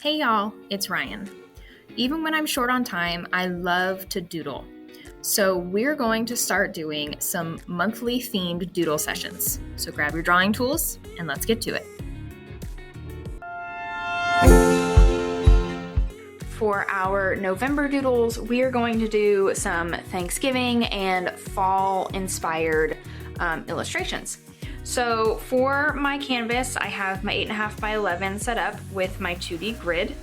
Hey y'all, it's Ryan. Even when I'm short on time, I love to doodle. So we're going to start doing some monthly themed doodle sessions. So grab your drawing tools and let's get to it. For our November doodles, we are going to do some Thanksgiving and fall inspired illustrations. So for my canvas, I have my 8.5 by 11 set up with my 2D grid.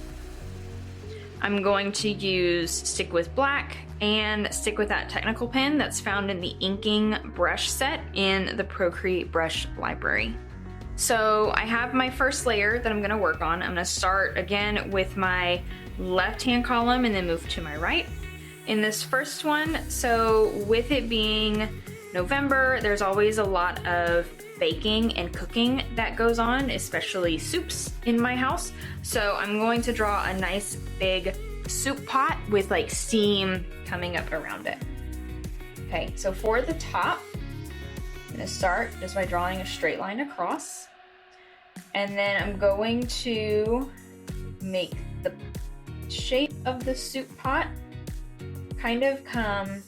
I'm going to use Stick with Black and stick with that technical pen that's found in the inking brush set in the Procreate brush library. So I have my first layer that I'm gonna work on. I'm gonna start again with my left-hand column and then move to my right. In this first one, so with it being November, there's always a lot of baking and cooking that goes on, especially soups in my house. So I'm going to draw a nice big soup pot with like steam coming up around it. Okay, so for the top, I'm gonna start just by drawing a straight line across. And then I'm going to make the shape of the soup pot kind of come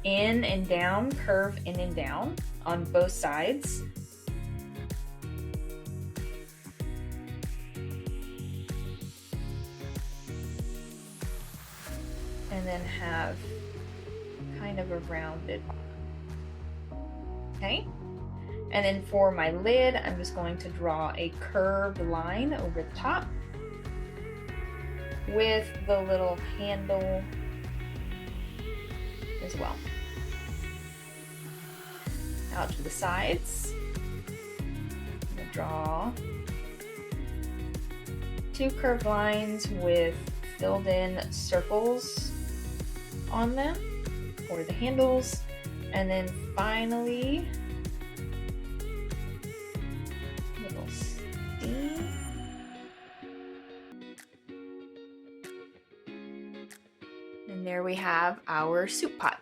in and down, curve in and down on both sides. And then have kind of a rounded bottom. Okay? And then for my lid, I'm just going to draw a curved line over the top with the little handle as well. Out to the sides, I'm going to draw 2 curved lines with filled in circles on them for the handles, and then finally little steam. And there we have our soup pot.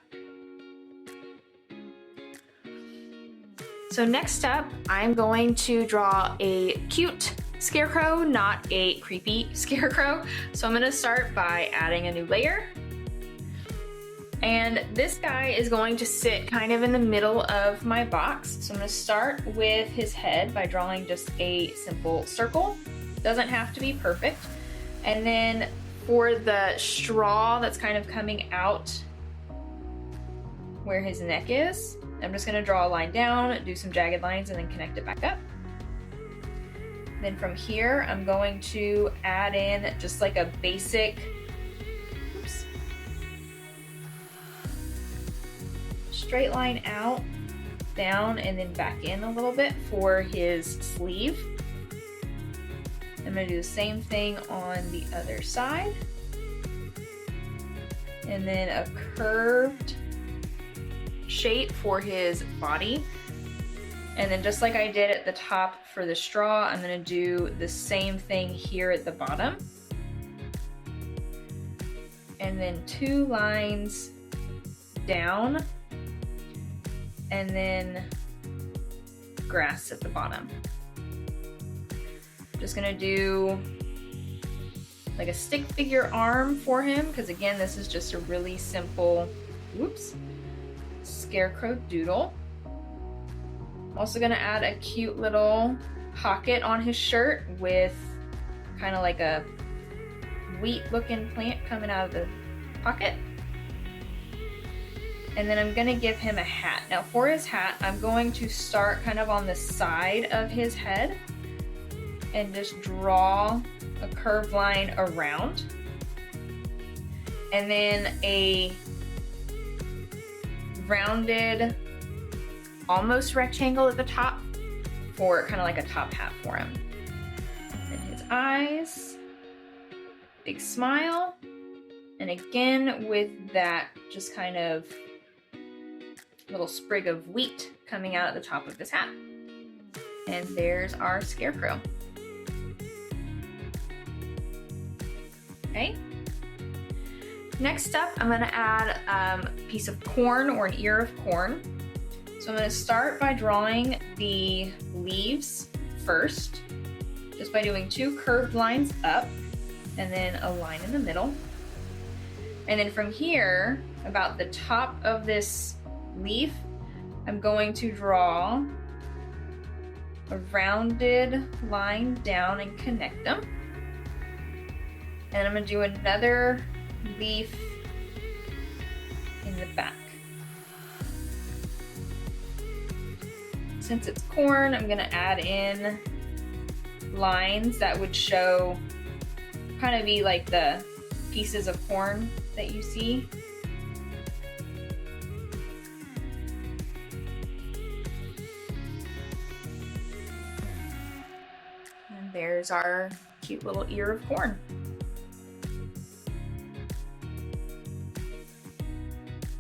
So next up, I'm going to draw a cute scarecrow, not a creepy scarecrow. So I'm gonna start by adding a new layer. And this guy is going to sit kind of in the middle of my box. So I'm gonna start with his head by drawing just a simple circle. Doesn't have to be perfect. And then for the straw that's kind of coming out where his neck is, I'm just gonna draw a line down, do some jagged lines, and then connect it back up. Then from here, I'm going to add in just like a basic, straight line out, down, and then back in a little bit for his sleeve. I'm gonna do the same thing on the other side. And then a curved shape for his body. And then just like I did at the top for the straw, I'm gonna do the same thing here at the bottom. And then 2 lines down, and then grass at the bottom. Just gonna do like a stick figure arm for him, because again, this is just a really simple, scarecrow doodle. I'm also gonna add a cute little pocket on his shirt with kind of like a wheat looking plant coming out of the pocket. And then I'm gonna give him a hat. Now for his hat, I'm going to start kind of on the side of his head and just draw a curved line around. And then a rounded, almost rectangle at the top for kind of like a top hat for him. And his eyes, big smile. And again, with that just kind of little sprig of wheat coming out at the top of his hat. And there's our scarecrow. Okay. Next up, I'm gonna add a piece of corn or an ear of corn. So I'm gonna start by drawing the leaves first, just by doing 2 curved lines up and then a line in the middle. And then from here, about the top of this leaf, I'm going to draw a rounded line down and connect them. And I'm going to do another leaf in the back. Since it's corn, I'm going to add in lines that would show, kind of be like the pieces of corn that you see. And there's our cute little ear of corn.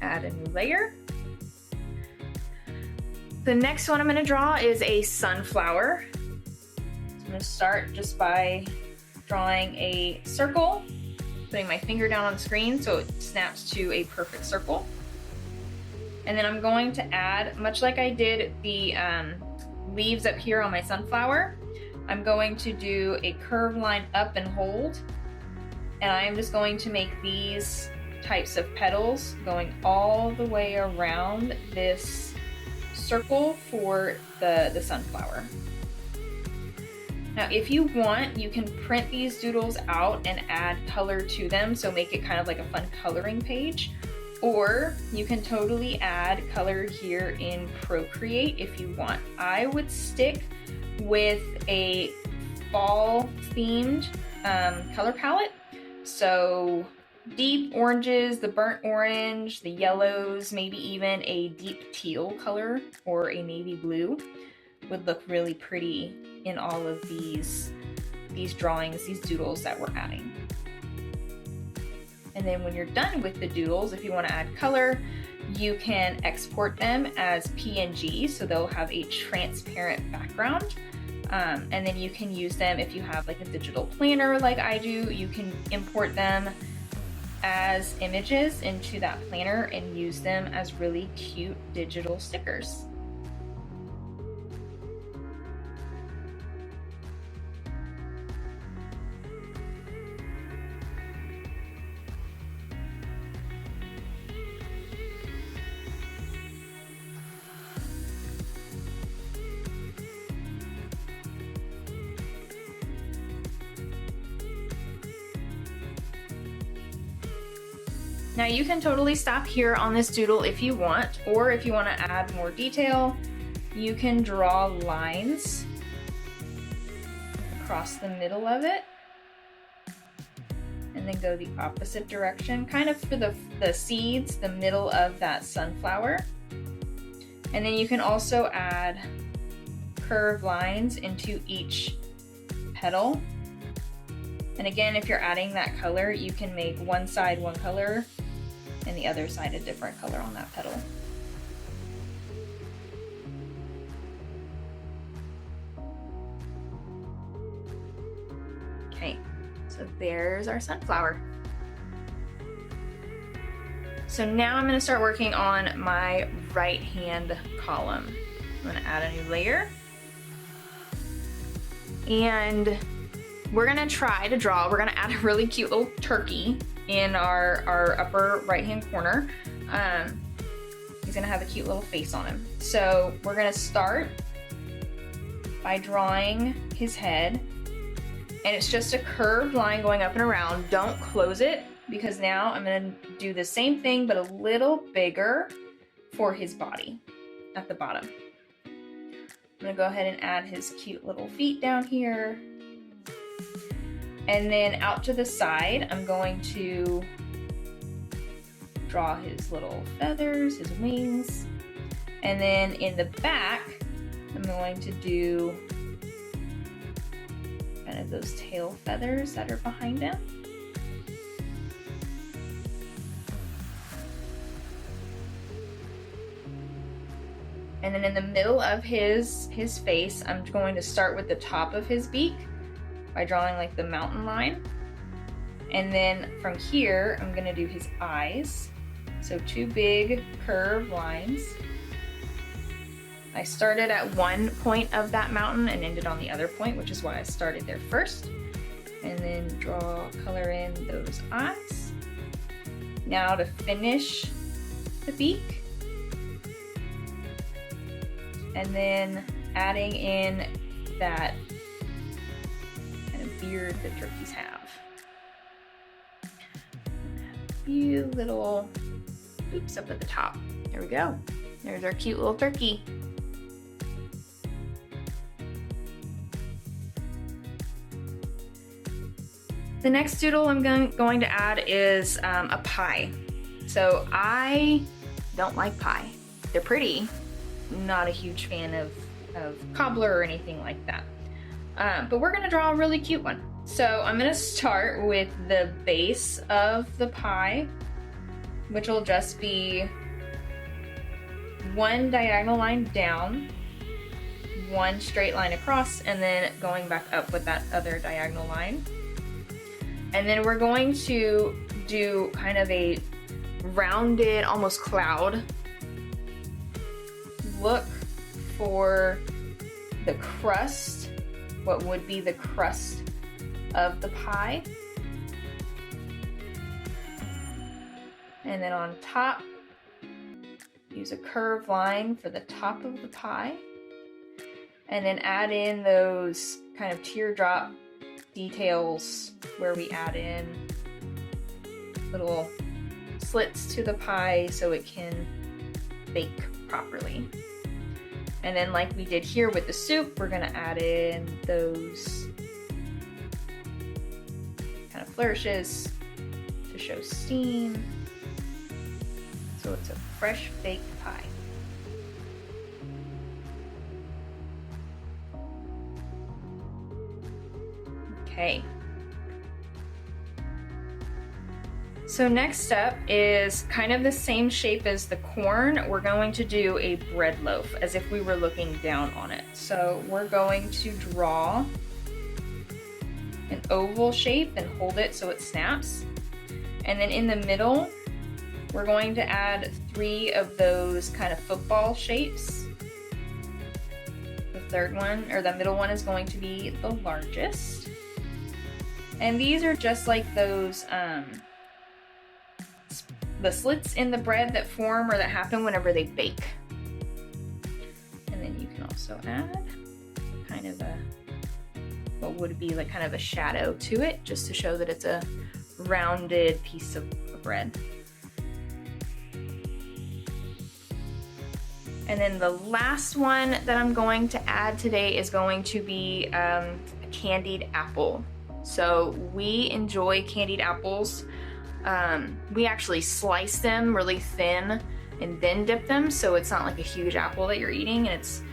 Add a new layer. The next one I'm going to draw is a sunflower. So I'm going to start just by drawing a circle, putting my finger down on the screen so it snaps to a perfect circle. And then I'm going to add, much like I did the leaves up here on my sunflower, I'm going to do a curved line up and hold. And I'm just going to make these types of petals going all the way around this circle for the sunflower. Now, if you want, you can print these doodles out and add color to them, so make it kind of like a fun coloring page. Or you can totally add color here in Procreate if you want. I would stick with a fall themed color palette. So deep oranges, the burnt orange, the yellows, maybe even a deep teal color or a navy blue would look really pretty in all of these drawings, these doodles that we're adding. And then when you're done with the doodles, if you want to add color, you can export them as PNG, so they'll have a transparent background. And then you can use them if you have like a digital planner like I do. You can import them as images into that planner and use them as really cute digital stickers. Now you can totally stop here on this doodle if you want, or if you want to add more detail, you can draw lines across the middle of it and then go the opposite direction, kind of for the seeds, the middle of that sunflower. And then you can also add curved lines into each petal. And again, if you're adding that color, you can make one side one color and the other side a different color on that petal. Okay, so there's our sunflower. So now I'm going to start working on my right hand column. I'm going to add a new layer. And we're going to try to draw, we're going to add a really cute little turkey in our upper right hand corner. He's going to have a cute little face on him. So we're going to start by drawing his head. And it's just a curved line going up and around. Don't close it, because now I'm going to do the same thing but a little bigger for his body at the bottom. I'm going to go ahead and add his cute little feet down here. And then out to the side, I'm going to draw his little feathers, his wings. And then in the back, I'm going to do kind of those tail feathers that are behind him. And then in the middle of his face, I'm going to start with the top of his beak by drawing like the mountain line. And then from here, I'm gonna do his eyes. So two big curved lines. I started at one point of that mountain and ended on the other point, which is why I started there first. and then color in those eyes. Now to finish the beak, and then adding in that kind of beard that turkeys have. A few little oops up at the top. There we go. There's our cute little turkey. The next doodle I'm going to add is a pie. So I don't like pie. They're pretty. Not a huge fan of cobbler or anything like that. But we're gonna draw a really cute one. So I'm gonna start with the base of the pie, which will just be one diagonal line down, one straight line across, and then going back up with that other diagonal line. And then we're going to do kind of a rounded, almost cloud look for the crust, what would be the crust of the pie. And then on top, use a curved line for the top of the pie. And then add in those kind of teardrop details where we add in little slits to the pie so it can bake properly. And then like we did here with the soup, we're gonna add in those kind of flourishes to show steam. So it's a fresh baked pie. Okay. So next up is kind of the same shape as the corn. We're going to do a bread loaf as if we were looking down on it. So we're going to draw an oval shape and hold it so it snaps. And then in the middle, we're going to add 3 of those kind of football shapes. The third one, or the middle one, is going to be the largest. And these are just like those the slits in the bread that form or that happen whenever they bake. And then you can also add kind of a, what would be like kind of a shadow to it, just to show that it's a rounded piece of bread. And then the last one that I'm going to add today is going to be a candied apple. So we enjoy candied apples. We actually slice them really thin and then dip them, so it's not like a huge apple that you're eating, and it's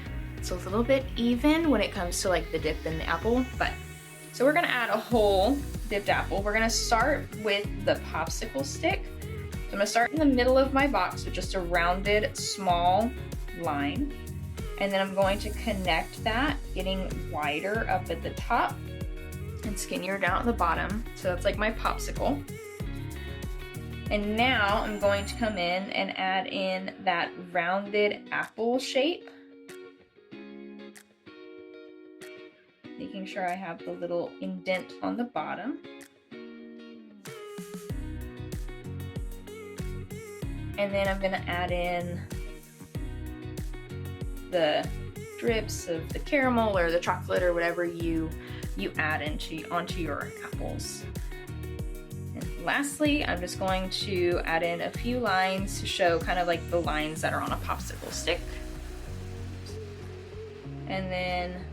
a little bit even when it comes to like the dip in the apple. But so we're gonna add a whole dipped apple. We're gonna start with the popsicle stick. So I'm gonna start in the middle of my box with just a rounded small line, and then I'm going to connect that, getting wider up at the top and skinnier down at the bottom. So that's like my popsicle. And now I'm going to come in and add in that rounded apple shape, making sure I have the little indent on the bottom. And then I'm gonna add in the drips of the caramel or the chocolate or whatever you add onto your apples. And lastly, I'm just going to add in a few lines to show kind of like the lines that are on a popsicle stick. And then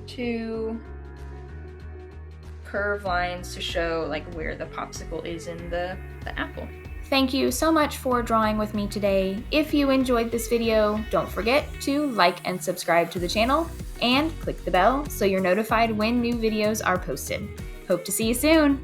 2 curved lines to show like where the popsicle is in the apple. Thank you so much for drawing with me today. If you enjoyed this video, don't forget to like and subscribe to the channel and click the bell so you're notified when new videos are posted. Hope to see you soon!